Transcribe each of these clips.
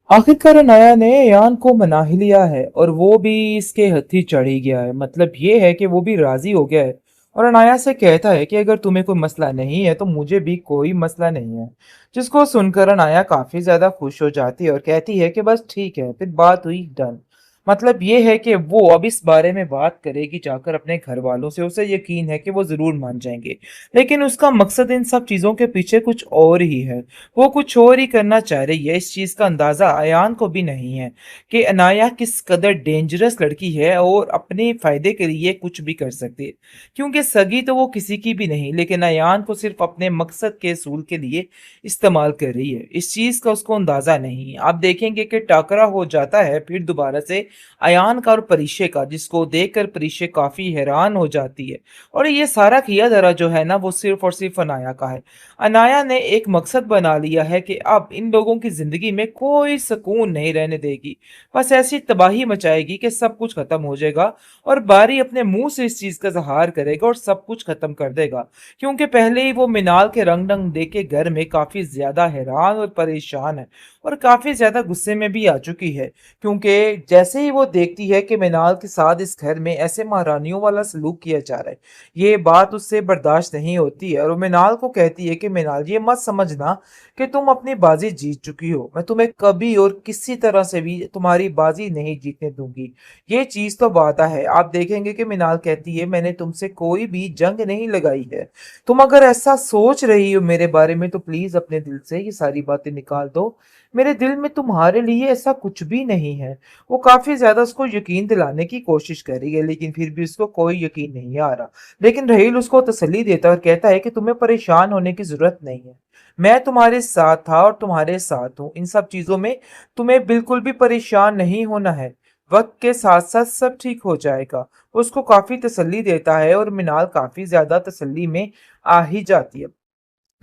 आखिरकार अनाया ने यान को मना ही लिया है और वो भी इसके हत्थी चढ़ ही गया है। मतलब ये है कि वो भी राजी हो गया है और अनाया से कहता है कि अगर तुम्हें कोई मसला नहीं है तो मुझे भी कोई मसला नहीं है। जिसको सुनकर अनाया काफी ज्यादा खुश हो जाती है और कहती है कि बस ठीक है, फिर बात हुई डन। मतलब ये है कि वो अब इस बारे में बात करेगी जाकर अपने घर वालों से। उसे यकीन है कि वो जरूर मान जाएंगे, लेकिन उसका मकसद इन सब चीजों के पीछे कुछ और ही है। वो कुछ और ही करना चाह रही है। इस चीज का अंदाजा अयान को भी नहीं है कि अनाया किस कदर डेंजरस लड़की है और अपने फायदे के लिए कुछ भी कर सकती है। क्योंकि सगी तो वो किसी की भी नहीं, लेकिन अयान को सिर्फ अपने मकसद के असूल के लिए इस्तेमाल कर रही है। इस चीज का उसको अंदाजा नहीं है। आप देखेंगे कि टाकरा हो जाता है फिर दोबारा से अयान का और परिशे का, जिसको देखकर परिशे काफी हैरान हो जाती है। और ये सारा किया धरा जो है ना, वो सिर्फ और सिर्फ अनाया का है। अनाया ने एक मकसद बना लिया है कि अब इन लोगों की जिंदगी में कोई सुकून नहीं रहने देगी। बस ऐसी तबाही मचाएगी कि सब कुछ खत्म हो जाएगा और बारी अपने मुंह से इस चीज का इजहार करेगा और सब कुछ खत्म कर देगा। क्योंकि पहले ही वो मिनाल के रंग ढंग देख के घर में काफी ज्यादा हैरान और परेशान है और काफी ज्यादा गुस्से में भी आ चुकी है। क्योंकि जैसे ही वो देखती है कि मिनाल के साथ इस घर में ऐसे महारानियों वाला सलूक किया जा रहा है, ये बात उससे बर्दाश्त नहीं होती है और वो मिनाल को कहती है कि मिनाल, ये मत समझना कि तुम अपनी बाजी जीत चुकी हो। मैं तुम्हें कभी और किसी तरह से भी तुम्हारी बाजी नहीं जीतने दूंगी। ये चीज तो वादा है। आप देखेंगे कि मिनाल कहती है, मैंने तुमसे कोई भी जंग नहीं लगाई है। तुम अगर ऐसा सोच रही हो मेरे बारे में तो प्लीज अपने दिल से ये सारी बातें निकाल दो। मेरे दिल में तुम्हारे लिए ऐसा कुछ भी नहीं है। वो काफी ज्यादा उसको यकीन दिलाने की कोशिश कर रही है, लेकिन फिर भी उसको कोई यकीन नहीं आ रहा। लेकिन रहील उसको तसल्ली देता है और कहता है कि तुम्हें परेशान होने की जरूरत नहीं है। मैं तुम्हारे साथ था और तुम्हारे साथ हूँ इन सब चीजों में। तुम्हें बिल्कुल भी परेशान नहीं होना है। वक्त के साथ साथ सब ठीक हो जाएगा। वो उसको काफी तसल्ली देता है और मिनाल काफी ज्यादा तसल्ली में आ ही जाती है।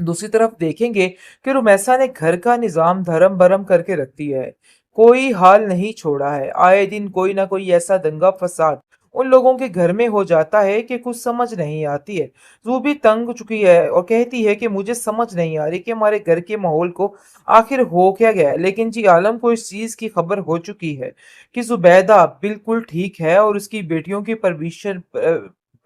दूसरी तरफ देखेंगे कि रुमैसा ने घर का निजाम धर्म भरम करके रख दिया है। कोई हाल नहीं छोड़ा है। आए दिन कोई ना कोई ऐसा दंगा फसाद उन लोगों के घर में हो जाता है कि कुछ समझ नहीं आती है। रूबी तंग हो चुकी है और कहती है कि मुझे समझ नहीं आ रही कि हमारे घर के माहौल को आखिर हो क्या गया है। लेकिन जी आलम को इस चीज की खबर हो चुकी है कि जुबैदा बिल्कुल ठीक है और उसकी बेटियों की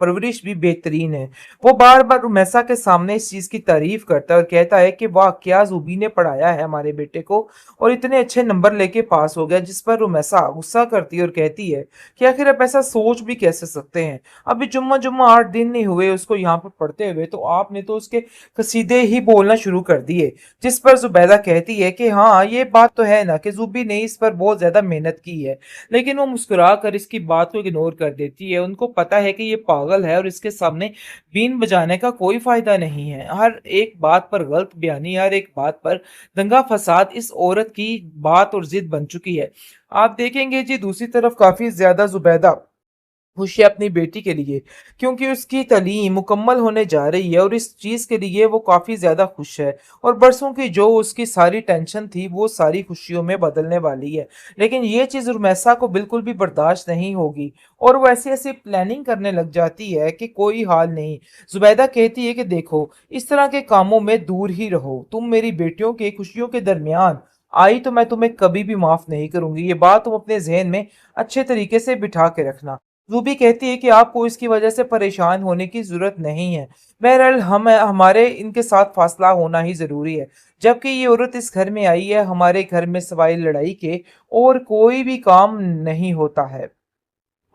परवरिश भी बेहतरीन है। वो बार बार रुमैसा के सामने इस चीज की तारीफ करता है और कहता है कि वाह, क्या जूबी ने पढ़ाया है हमारे बेटे को और इतने अच्छे नंबर लेके पास हो गया। जिस पर रुमैसा गुस्सा करती है और कहती है कि आखिर आप ऐसा सोच भी कैसे सकते हैं। अभी जुम्मा जुम्मा 8 दिन नहीं हुए उसको यहाँ पर पढ़ते हुए, तो आपने तो उसके कसीदे ही बोलना शुरू कर दिए। जिस पर जुबैदा कहती है कि हाँ, ये बात तो है ना कि जूबी ने इस पर बहुत ज्यादा मेहनत की है। लेकिन वो मुस्कुरा कर इसकी बात को इग्नोर कर देती है। उनको पता है कि ये पागल है और इसके सामने बीन बजाने का कोई फायदा नहीं है। हर एक बात पर गलत बयानी, हर एक बात पर दंगा फसाद इस औरत की बात और जिद बन चुकी है। आप देखेंगे जी दूसरी तरफ काफी ज्यादा जुबैदा खुश है अपनी बेटी के लिए, क्योंकि उसकी तालीम मुकम्मल होने जा रही है और इस चीज के लिए वो काफी ज्यादा खुश है। और बरसों की जो उसकी सारी टेंशन थी वो सारी खुशियों में बदलने वाली है। लेकिन ये चीज रुमैसा को बिल्कुल भी बर्दाश्त नहीं होगी और वो ऐसी ऐसी प्लानिंग करने लग जाती है कि कोई हाल नहीं। जुबैदा कहती है कि देखो, इस तरह के कामों में दूर ही रहो। तुम मेरी बेटियों के खुशियों के दरमियान आई तो मैं तुम्हें कभी भी माफ नहीं करूंगी। ये बात तुम अपने जहन में अच्छे तरीके से बिठा के रखना। रूबी कहती है कि आपको इसकी वजह से परेशान होने की जरूरत नहीं है। बहरहाल हम हमारे इनके साथ फासला होना ही जरूरी है। जबकि ये औरत इस घर में आई है, हमारे घर में सवाई लड़ाई के और कोई भी काम नहीं होता है।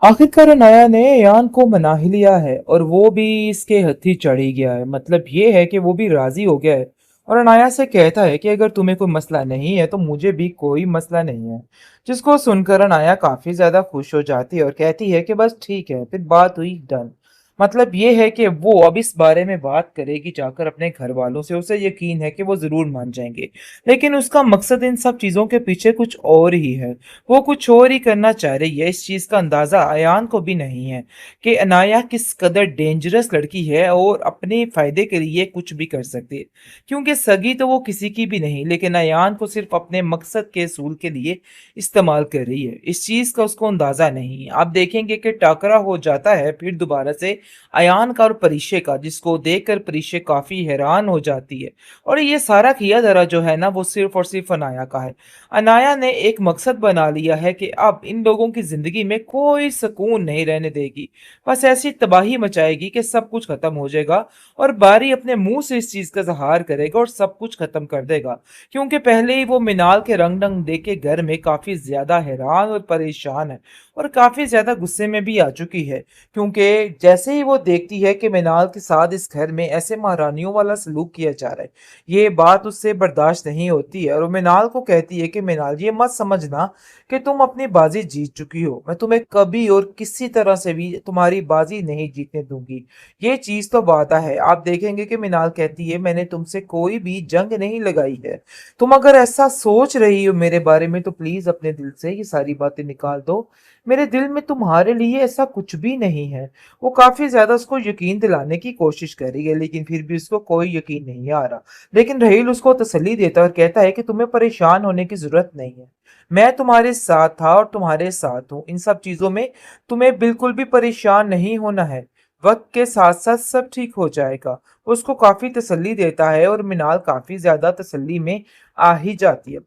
आखिरकार अनाया ने यान को मना ही लिया है और वो भी इसके हत्थी चढ़ ही गया है। मतलब ये है कि वो भी राजी हो गया है और अनाया से कहता है कि अगर तुम्हें कोई मसला नहीं है तो मुझे भी कोई मसला नहीं है। जिसको सुनकर अनाया काफी ज्यादा खुश हो जाती है और कहती है कि बस ठीक है, फिर बात हुई डन। मतलब ये है कि वो अब इस बारे में बात करेगी जाकर अपने घर वालों से। उसे यकीन है कि वो जरूर मान जाएंगे, लेकिन उसका मकसद इन सब चीजों के पीछे कुछ और ही है। वो कुछ और ही करना चाह रही है। इस चीज का अंदाजा अयान को भी नहीं है कि अनाया किस कदर डेंजरस लड़की है और अपने फायदे के लिए कुछ भी कर सकती है। क्योंकि सगी तो वो किसी की भी नहीं, लेकिन अयान को सिर्फ अपने मकसद के असूल के लिए इस्तेमाल कर रही है। इस चीज का उसको अंदाजा नहीं है। आप देखेंगे कि टाकरा हो जाता है फिर दोबारा से अयान का और परिशे का, जिसको देखकर परिशे काफ़ी हैरान हो जाती है। और ये सारा किया धरा जो है ना वो सिर्फ़ और सिर्फ़ अनाया का है। अनाया ने एक मकसद बना लिया है कि अब इन लोगों की ज़िंदगी में कोई सुकून नहीं रहने देगी। बस ऐसी तबाही मचाएगी कि सब कुछ ख़त्म हो जाएगा और बारी अपने मुँह से इस चीज़ का इज़हार करेगा और सब कुछ ख़त्म कर देगा। क्योंकि पहले ही वो मिनाल के रंग-ढंग देख के घर में काफ़ी ज़्यादा हैरान और परेशान है और काफ़ी ज़्यादा गुस्से में भी आ चुकी है। क्योंकि जैसे ही वो देखती है कि मिनाल के साथ इस घर में ऐसे महारानियों वाला सलूक किया जा रहा है, ये बात उससे बर्दाश्त नहीं होती है और वो मिनाल को कहती है कि मिनाल ये मत समझना कि तुम अपनी बाजी जीत चुकी हो। मैं तुम्हें कभी और किसी तरह से भी तुम्हारी बाजी नहीं जीतने दूंगी। ये चीज़ तो वादा है। आप देखेंगे कि मिनाल कहती है मैंने तुमसे कोई भी जंग नहीं लगाई है। तुम अगर ऐसा सोच रही हो मेरे बारे में तो प्लीज़ अपने दिल से ये सारी बातें निकाल दो। मेरे दिल में तुम्हारे लिए ऐसा कुछ भी नहीं है। वो काफ़ी ज़्यादा उसको यकीन दिलाने की कोशिश कर रही है लेकिन फिर भी उसको कोई यकीन नहीं आ रहा। लेकिन रहील उसको तसल्ली देता है और कहता है कि तुम्हें परेशान होने की ज़रूरत नहीं है। मैं तुम्हारे साथ था और तुम्हारे साथ हूँ। इन सब चीज़ों में तुम्हें बिल्कुल भी परेशान नहीं होना है। वक़्त के साथ-साथ सब ठीक हो जाएगा। वो उसको काफ़ी तसल्ली देता है और मिनाल काफ़ी ज़्यादा तसल्ली में आ ही जाती है।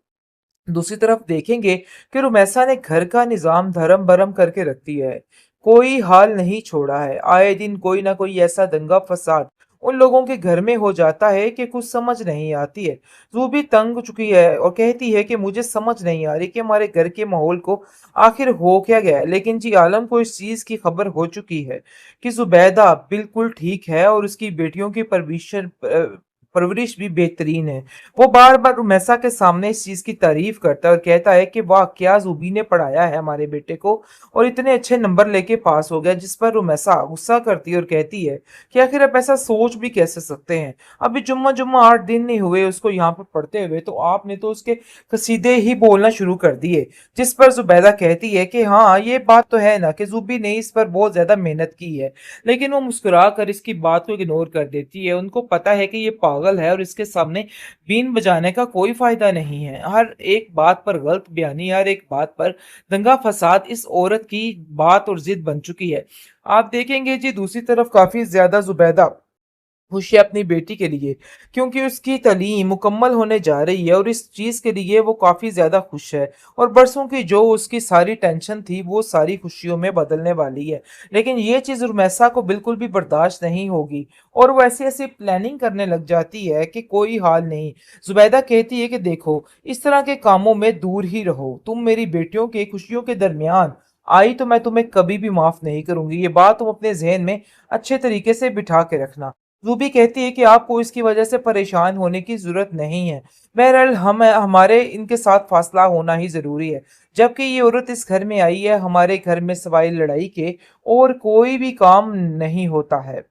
दूसरी तरफ देखेंगे कि रुमैसा ने घर का निज़ाम धर्म-भरम करके रख दिया है। कोई हाल नहीं छोड़ा है। आए दिन कोई ना कोई ऐसा दंगा-फ़साद उन लोगों के घर में हो जाता है कि कुछ समझ नहीं आती है। रूबी तंग हो चुकी है और कहती है कि मुझे समझ नहीं आ रही कि हमारे घर के माहौल को आखिर हो क्या गया है। लेकिन जी आलम को इस चीज़ की खबर हो चुकी है कि ज़ुबैदा बिल्कुल ठीक है और उसकी बेटियों की परवरिश भी बेहतरीन है। वो बार-बार रुमैसा के सामने इस चीज़ की तारीफ़ करता है और कहता है कि वाह! क्या ज़ुबी ने पढ़ाया है हमारे बेटे को और इतने अच्छे नंबर लेके पास हो गया। जिस पर रुमैसा गुस्सा करती है और कहती है कि आखिर आप ऐसा सोच भी कैसे सकते हैं? अभी जुम्मा-जुम्मा 8 दिन नहीं हुए उसको यहाँ पर पढ़ते हुए, तो आपने तो उसके कसीदे ही बोलना शुरू कर दिए। जिस पर ज़ुबैदा कहती है कि हाँ, ये बात तो है ना कि ज़ुबी ने इस पर बहुत ज़्यादा मेहनत की है। लेकिन वो मुस्कुरा कर इसकी बात को इग्नोर कर देती है। उनको पता है कि ये पागल है और इसके सामने बीन बजाने का कोई फ़ायदा नहीं है। हर एक बात पर गलत बयानी, हर एक बात पर दंगा-फ़साद इस औरत की बात और ज़िद बन चुकी है। आप देखेंगे जी दूसरी तरफ काफ़ी ज़्यादा ज़ुबैदा खुश है अपनी बेटी के लिए क्योंकि उसकी तालीम मुकम्मल होने जा रही है और इस चीज़ के लिए वो काफ़ी ज़्यादा खुश है और बरसों की जो उसकी सारी टेंशन थी वो सारी खुशियों में बदलने वाली है। लेकिन ये चीज़ रुमैसा को बिल्कुल भी बर्दाश्त नहीं होगी और वो ऐसी-ऐसी प्लानिंग करने लग जाती है कि कोई हाल नहीं। ज़ुबैदा कहती है कि देखो, इस तरह के कामों में दूर ही रहो। तुम मेरी बेटियों की खुशियों के दरमियान आई तो मैं तुम्हें कभी भी माफ़ नहीं करूँगी। ये बात तुम अपने ज़हन में अच्छे तरीके से बिठा के रखना। रूबी कहती है कि आपको इसकी वजह से परेशान होने की ज़रूरत नहीं है। बहरहाल हमारे इनके साथ फ़ासला होना ही ज़रूरी है। जबकि ये औरत इस घर में आई है, हमारे घर में सिवाय लड़ाई के और कोई भी काम नहीं होता है।